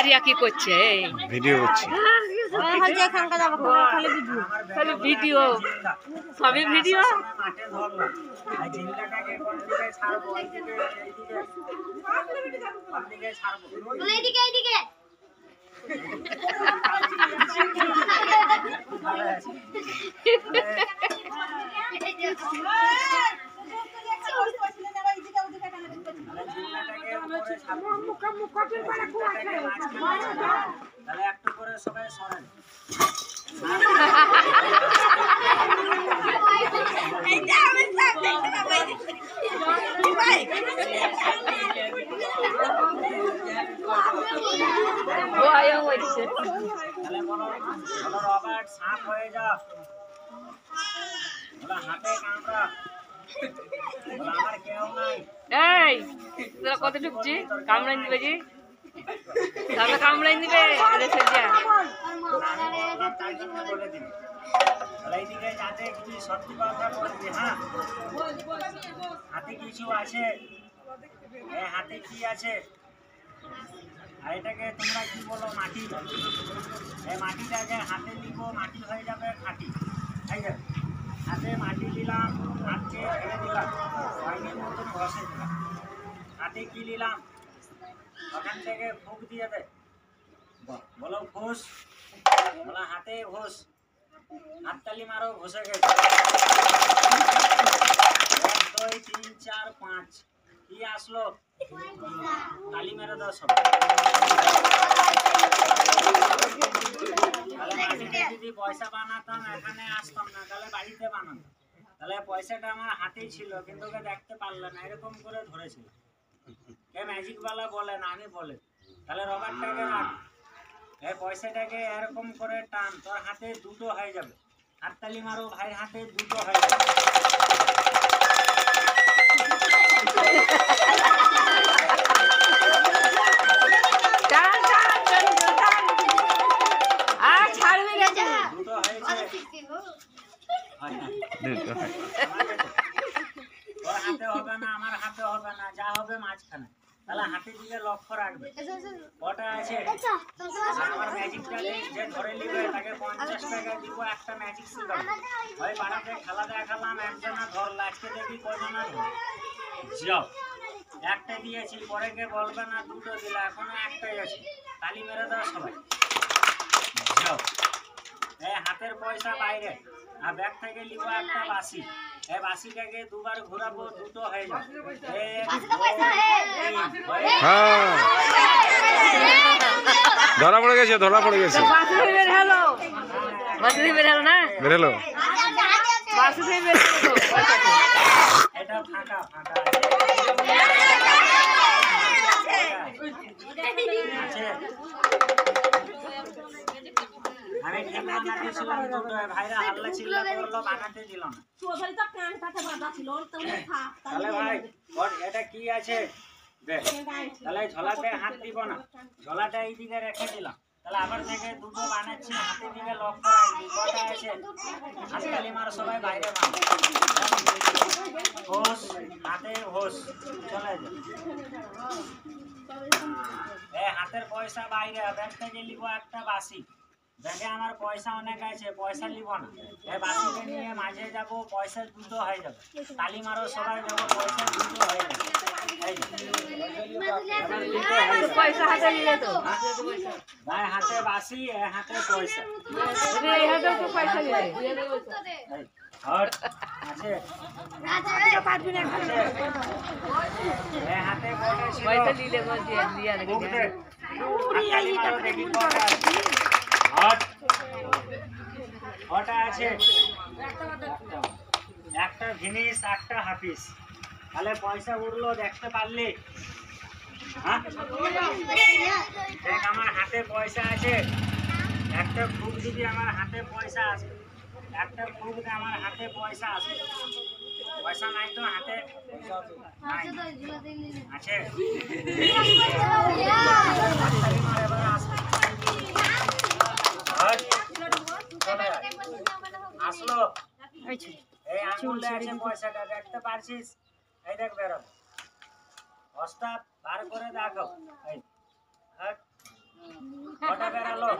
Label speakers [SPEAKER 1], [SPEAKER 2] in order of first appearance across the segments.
[SPEAKER 1] রিয়া কি করছে?
[SPEAKER 2] ভিডিও করছি।
[SPEAKER 1] খালি ভিডিও, সবই ভিডিও।
[SPEAKER 3] একটু করে সবাই সরেন। রবার্ট সাপ হয়ে যা, হাতে কামড়া, আমার কেউ নাই।
[SPEAKER 1] এই তোরা কত ঢুকছি? কামড়াই দিবে কি? তাহলে কামড়াই দিবে।
[SPEAKER 3] এইদিকে যাতে কিছু সত্যি কথা বলবি। হ্যাঁ, হাতে কিছু আছে। হাতে কি আছে? আর এটাকে তোমরা কি বলো? মাটি। এই মাটিটাকে হাতে নিব, মাটি হয়ে যাবে খাঁটি। ঠিক আছে, হাতে মাটি দিলাম, হাতকে ছেড়ে দিলাম, পানির মতন ঘষে দিলাম। হাতে কি নিলাম? ওখান থেকে ফুক দিয়ে দে, বলো ঘুষ, বলো হাতে ঘুষ। হাততালি মারো, ঘষে গেছে। 1 2 3 4 5 কি আসলো? তালি মেরে দাও সব। যদি পয়সা বানাতাম এখানে আসতাম না, তাহলে বাড়িতে বানাতাম। তাহলে পয়সাটা আমার হাতেই ছিল, কিন্তু ওকে দেখতে পারলে না, এরকম করে ধরেছিল। কে ম্যাজিক বালা বলে না, আমি বলে। তাহলে রবারটাকে রাখ, এই পয়সাটাকে এরকম করে টান, তোর হাতে দুটো হয়ে যাবে। হাততালি মারো, ভাই হাতে দুটো হয়ে যাবে। হাতে হবে না, আমার হাতে হবে না, যা হবে মাঝখানে। তাহলে হাতের দিকে লক্ষ্য রাখবে। কটা আছে? আমার ম্যাজিকটাকে যে ধরে নিবে তাকে 50 টাকা দিব, একটা ম্যাজিক শিখাবো। ওই পাড়াতে খেলা দেখালাম, একজনা ধরল, আজকে দেখি কজনা ধর। যাও, একটা দিয়েছি, পরে কে বলবে না দুটো দিলা, এখনো একটাই আছে। তালি মেরে দাও সবাই। যাও, এই হাতের পয়সা বাইরে, আর ব্যাগ থেকে নিব একটা বাসি। এই বাসিটাকে দুবার ঘোরাবো, দুটো হয়ে যাবে।
[SPEAKER 2] ধরা পড়ে গেছে, ধরা পড়ে গেছে। বেরোলো।
[SPEAKER 3] এটা ফাঁকা ফাঁকা আছে। আমি ঠিক বানাতেছিলাম, দুটো ভাইরা হাল্লা চিল্লা করলো, বানাতে দিল না। তাহলে ভাই এটা কি আছে? তাহলে ঝোলাতে হাত দিব না, ঝোলাটা এই দিকে রেখে দিলাম। তাহলে আবার থেকে দুটো বানাচ্ছি, হাতের দিকে লক্ষ্য রাখবি। কটা আছে? হাততালি মারো সবাই, বাইরে মারো। হোস, হাতে হোস, চলে যা। হাতের পয়সা বাইরে, ব্যাগ থেকে নিব একটা বাসি। ব্যাগে আমার পয়সা অনেক আছে, পয়সা নিব না। এই বাসিকে নিয়ে মাঝে যাব, পয়সা দুটো হয়ে যাবে। তালি মারো সবাই, যাবো, পয়সা দুটো হয়ে যাবে।
[SPEAKER 1] পয়সা হাতে নিলে তো
[SPEAKER 3] ভাই হাতে বাসি, হাতে পয়সা।
[SPEAKER 1] পয়সা নিলে
[SPEAKER 3] আছে হাতে
[SPEAKER 1] পয়সা নিলে
[SPEAKER 3] ওটা আছে একটা জিনিস, একটা হাফিস। তাহলে পয়সা উঠলো, দেখতে পারলি? হ্যাঁ, দেখ আমার হাতে পয়সা আছে, একটা ফুক দিবি, আমার হাতে পয়সা আছে। একটা ফুক দিয়ে আমার হাতে পয়সা আছে। পয়সা নাই তো হাতে আছে। আসলো, এই আঙুলে আছে পয়সাটা, দেখতে পারছিস? এই দেখ বেরোবে, অস্তাব বার করে দেখো। এই কটা বেরালো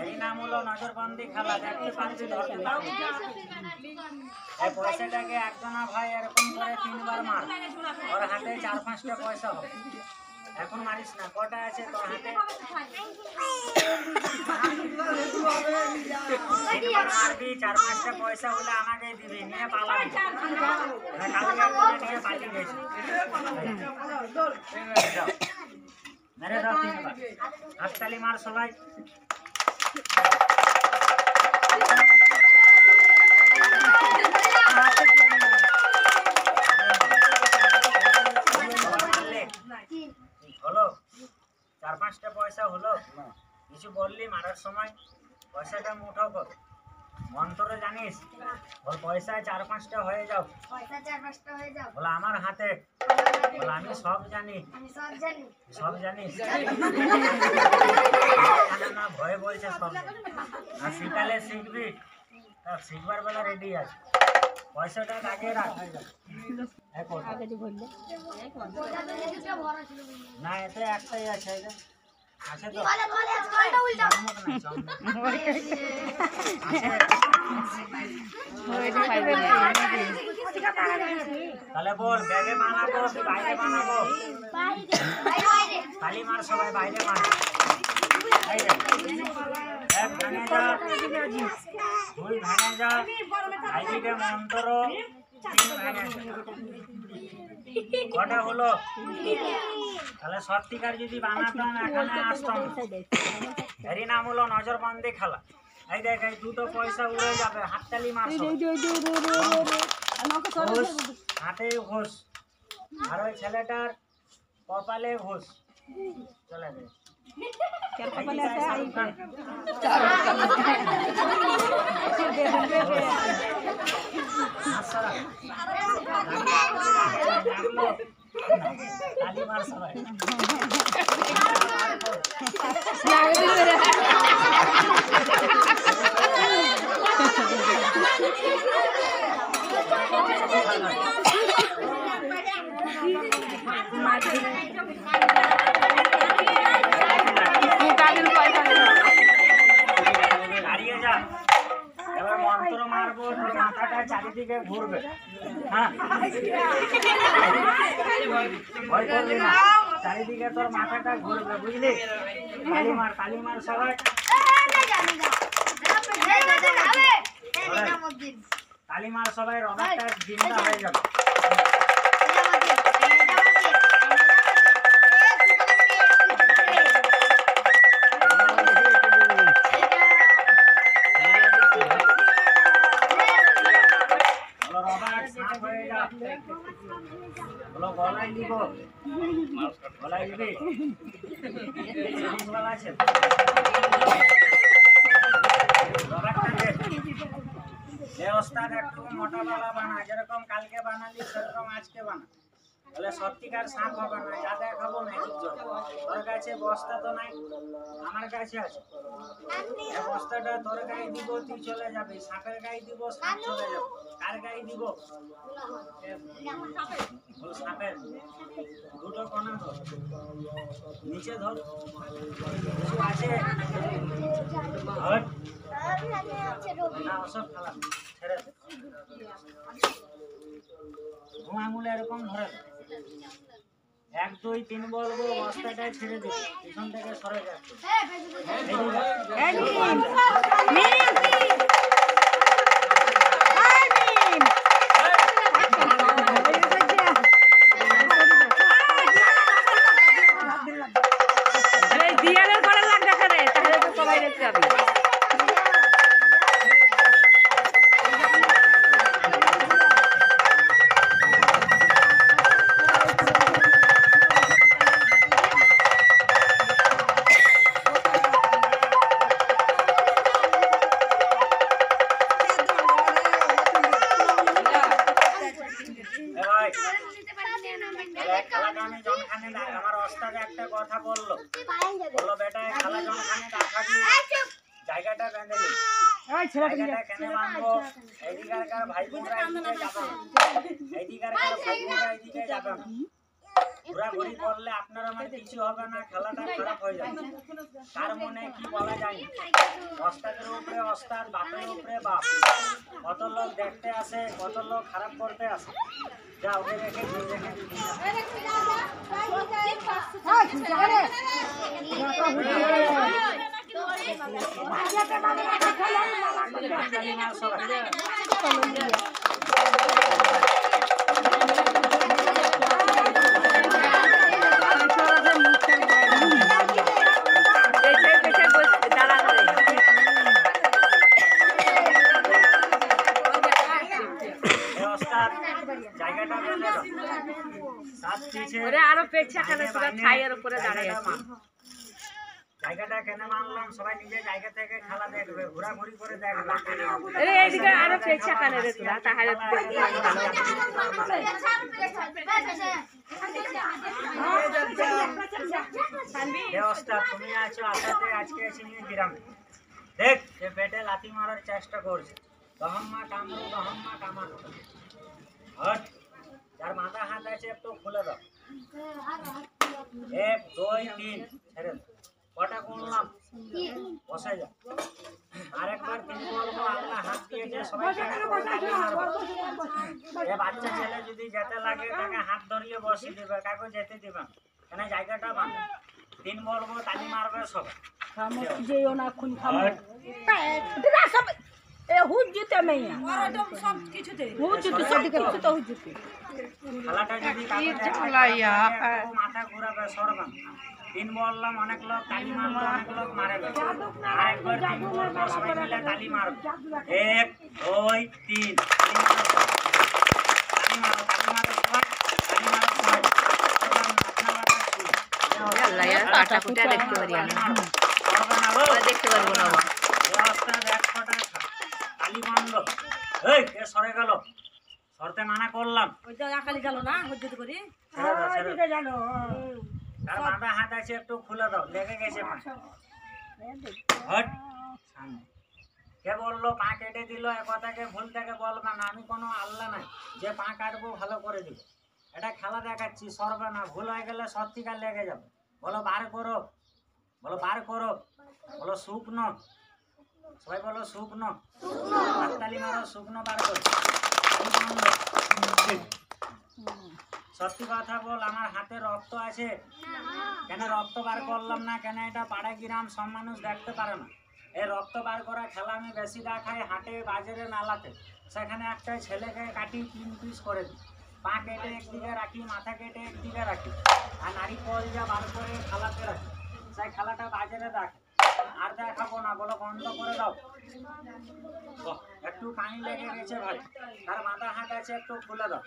[SPEAKER 3] এরই নাম হলো নজরবন্দি খেলা। দেখতে পাচ্ছি ধরতে পারবো। এই পয়সাটাকে একজনা ভাই এরকম করে 3 বার মার, ওর হাতে 4-5টা পয়সা হবে। এখন মারিস না, কটা আছে তোর হাতে? 3 বার মারবি, 4-5টা পয়সা হলে আমাকে দিবি, নিয়ে পালাবি। কালকে করে নিয়ে পালিয়ে গেছি। মেরে দাও 3 বার, হাততালি মার সবাই। হলো 4-5টা পয়সা হলো, কিছু বললি মারার সময়? পয়সাটা মুঠো কর, মন্ত্র জানিস? ওর পয়সায় 4-5টা হয়ে যাও, বলে আমার হাতে, বলে আমি সব জানি। সব জানিস না, ভয়ে বলছে সব জানি। আর শিখালে শিখবি, তা শিখবার বেলা রেডি আছে। পয়সাটা আগে রাখ। না এতে একটাই আছে, আছে তো তাহলে বল, ব্যাগে বানাবো বাইরে বানাবো? তালি মার সবাই, বাইরে মার। এক ভেঙে যা, 2 ভেঙে যা, এইদিকে মন্ত্র 3 ভেঙে যা। কটা হলো? তাহলে সত্যিকার যদি বানাতাম এখানে আসতাম। এরই নাম হলো নজরবন্দি খেলা। এই দেখ, এই 2টো পয়সা উড়ে যাবে, হাততালি মার। ঘোষ, হাতে ঘোষ, আর ওই ছেলেটার কপালে ঘোষ। চলে যাবে তালি মার সবাই। দাঁড়িয়ে যা, এবার মন্ত্র মারবো, তোর মাথাটা চারিদিকে ঘুরবে। হ্যাঁ, ভয় করবি না, চারিদিকে তোর মাথাটা ঘুরবে, বুঝলি? তালি মার, তালি মার সবাই। তালি মার সবাই, রবারটা জিন্দা হয়ে যাবে। গলায় দিব, গলায় দিবি আছে। ওস্তাদ একটু মোটা বালা বানা, যেরকম কালকে বানালি সেরকম আজকে বানা, তাহলে সত্যিকার সাপ হবে না। যা দেখাবো ম্যাজিক জল। তোর কাছে বস্তা তো নাই, আমার কাছে আছে। এই বস্তাটা তোর গায়ে দিব, তুই চলে যাবি। সাপের গায়ে দিব, সাপ চলে যাবে। কার গায়ে দিব? সাপের। 2টো কোনা ধর, নিচে ধর, কিছু আছে? না, ওসব খেলা ছেড়ে দে। আঙুলে এরকম ধরে 1, 2, 3 বলবো, বস্তাটাই ছেড়ে দিবি, পিছন থেকে সরে যাচ্ছে।
[SPEAKER 1] দিয়ালের ঘরে লাগ দেখা রে, তাহলে তো সবাই দেখতে যাবে।
[SPEAKER 3] আমার ওস্তাদ একটা কথা বললো, বললো বেটা খেলা যখন দেখাবি জায়গাটা বেঁধে নি। জায়গাটা কেন বাঁধবো? এইদিকার ভাই বোনরা এইদিকে যাবে, এইদিকার ভাই বোনরা এইদিকে যাবে। ঘোরাঘুরি করলে আপনারা মানে কিছু হবে না, খেলাটা খারাপ হয়ে যাবে। তার মনে কি বলা যায় না, ওস্তাদের উপরে ওস্তাদ, বাপের উপরে বাপ। কত লোক দেখতে আসে, কত লোক খারাপ করতে আসে। যা ওকে রেখে জায়গাটা
[SPEAKER 1] আরো পেছা খানে ছাইয়ের উপরে দাঁড়িয়ে আছে।
[SPEAKER 3] জায়গাটা কেন মানলাম, সবাই নিজের জায়গা থেকে খেলা দেখবে, ঘোরাঘুরি করে দেখবে।
[SPEAKER 1] এইদিকে আরো পেছা খানে রে তোরা, তাহলে
[SPEAKER 3] ব্যবস্থা তুমি আছো আসাতে, আজকে এসে নিয়ে গ্রামে দেখ সে পেটে লাথি মারার চেষ্টা করছে। দহম্মা কামড়ো, দহম্মা কামানো। হট, যার মাথা হাত আছে একটু খুলে দাও। 1 2 3 ছেড়ে দাও। কটা গুনলাম, বসে যা। আরেকবার 3 বলবো, আল্লাহ হাত দিয়েছে, সবাই এ বাচ্চা ছেলে যদি যেতে লাগে তাকে হাত ধরিয়ে বসিয়ে দেবে, কাকে যেতে দেবে না, কেন জায়গাটা বাঁধে। 3 বলবো, তালি মারবে সবাই। খেলাটা যদি মাথা ঘুরাবে সরবে। 3 বললাম, অনেক লোক তালি মারলো, অনেক লোক মারে না। আরেকবার 3 বলবো, সবাই মিলে তালি মারবে। 1 2 3 তালি মারো, তালি মারো সবাই, তালি মারো সবাই।
[SPEAKER 1] কাটা কুটা দেখতে পারি আমি, দেখতে পারবো না।
[SPEAKER 3] তালি বন্ধ, এই এ সরে গেল, সরতে মানা করলাম। তার বাঁধা হাত আছে একটু খুলে দাও, লেগে গেছে পা। হট, সামনে। কে বললো পা কেটে দিল, এ কথাকে ভুল থেকে বলবে না। আমি কোনো আল্লাহ নাই যে পা কাটবো ভালো করে দিব। এটা খেলা দেখাচ্ছি, সরবে না। ভুল হয়ে গেলে সত্যিকার লেগে যাবে। বলো বার করো, বলো বার করো, বলো শুকনো, সবাই বলো শুকনো। হাততালি মারো, শুকনো বার করো। সত্যি কথা বল, আমার হাতে রক্ত আছে, কেন রক্ত বার করলাম না? কেন এটা পাড়া গ্রাম সব মানুষ দেখতে পারে না। এই রক্ত বার করা খেলা আমি বেশি দেখাই হাটে, বাজারে, মেলাতে। সেখানে একটা ছেলেকে কাটি 3 পিস করে দিই, পা কেটে একদিকে রাখি, মাথা কেটে একদিকে রাখি, আর নারী কল যা বার করে খেলাতে রাখি। সেই খেলাটা বাজারে দেখ, আর দেখাবো না, বলো বন্ধ করে দাও। একটু পানি লেগে গেছে ভাই, তার মাথা হাত আছে একটু খুলে দাও।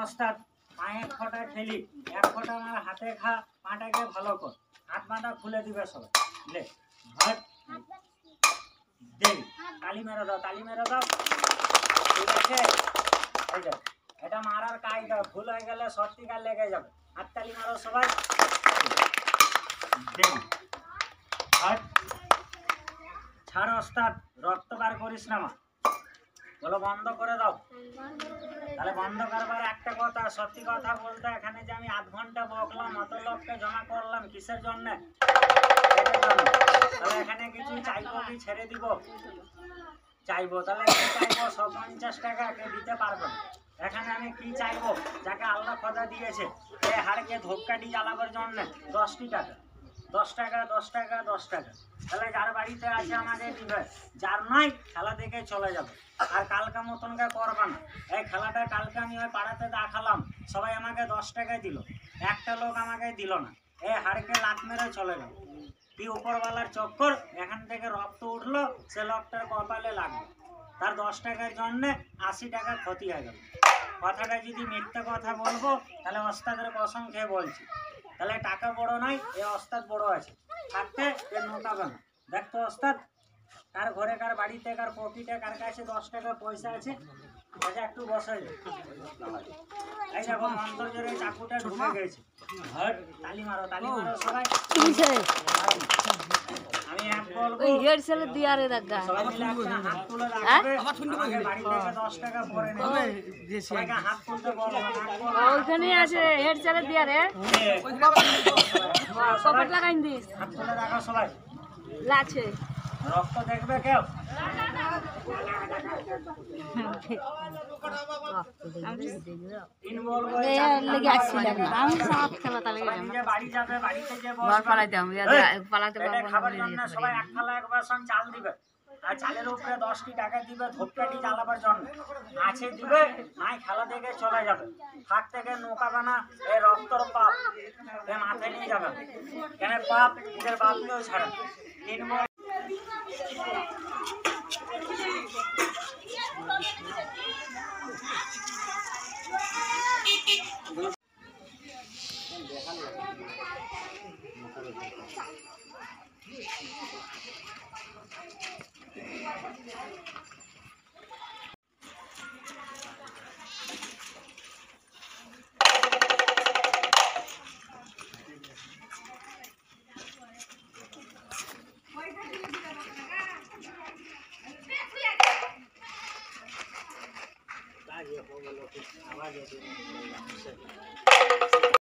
[SPEAKER 3] ওস্তাদ পায়ে ফোঁটা ঠেলি, 1 ফোঁটা আমার হাতে খা, পাটাকে ভালো কর, হাত মাথা খুলে দিবে সবাই। লে হট দে, তালি মেরে দাও, তালি মেরে দাও। ঠিক আছে, এই যাও, এটা মারার কায়দা। ভুল হয়ে গেলে সত্যিকার লেগে যাবে। হাততালি মারো সবাই। দে হট, ছাড় ওস্তাদ, রক্ত বার করিস না মা, বলো বন্ধ করে দাও। তাহলে বন্ধ করবার একটা কথা, সত্যি কথা বলতে, এখানে যে আমি 8 ঘন্টা বকলাম, অত লোককে জমা করলাম, কিসের জন্য? তাহলে এখানে কিছু চাইবো কি ছেড়ে দিব? চাইবো, তাহলে কি চাইবো? 150 টাকা কে দিতে পারবো। এখানে আমি কি চাইবো? যাকে আল্লাহ খোদা দিয়েছে এই হাড়কে ধূপকাঠি জ্বালাবার জন্য 10 টাকা, 10 টাকা, 10 টাকা, 10 টাকা। তাহলে যার বাড়িতে আছে আমাকে দিবে, যার নয় খেলা দেখে চলে যাবে। আর কালকা মতনকে করবা না। এই খেলাটা কালকে আমি ওই পাড়াতে দেখালাম, সবাই আমাকে 10 টাকায় দিল, একটা লোক আমাকে দিল না। এই হাড়কে লাত মেরে চলে গেল। কি উপরওয়ালার চক্কর, এখান থেকে রক্ত উঠলো, সে লোকটার কপালে লাগলো, তার 10 টাকার জন্য 80 টাকা ক্ষতি হয়ে গেল। কথাটা যদি মিথ্যে কথা বলবো, তাহলে ওস্তাদের কসম খেয়ে বলছি, তাহলে টাকা বড় নাই, এ ওস্তাদ বড় আছে, থাকতে এ নোটাবে না। দেখতো ওস্তাদ, কার ঘরে, কার বাড়িতে, কার পকেটে, কার কাছে 10 টাকা পয়সা আছে? আচ্ছা একটু বসে এই দেখো মন্ত্র জোরে চাকুটা ঢুকে গেছে হট তালি মারো সবাই আমি এক বলবো
[SPEAKER 1] ওই হেড সেলে দিয়া রে দাগা
[SPEAKER 3] সবাই মিলে একটা হাত তুলে রাখবে আমাকে বাড়ি থেকে 10 টাকা পরে নেবে সবাইকে হাত তুলতে বলো
[SPEAKER 1] ওইখানে আছে হেড সেলে দিয়া রে পকেট লাগাই দিস
[SPEAKER 3] হাত তুলে রাখো সবাই
[SPEAKER 1] লাছে
[SPEAKER 3] রক্ত দেখবে কেউ তিন বলবো
[SPEAKER 1] লেগে আসছিলাম না আমি সাপ খেলা তালে
[SPEAKER 3] নিজে বাড়ি যাবে বাড়িতে যে
[SPEAKER 1] ঘর পালাইতাম পালাতে
[SPEAKER 3] পেটে খাবার জন্য সবাই এক থালা এক বাসন চাল দিবে আর চালের উপরে 10টি টাকা দিবে ধূপকাঠি জ্বালাবার জন্য আছে দিবে নাই খেলা দেখে চলে যাবে হাত থেকে নৌকা বানা এই রক্তর পাপ এ মাথায় নিয়ে যাবে কেন পাপ নিজের বাপকেও ছাড়ে তিন আওয়াজ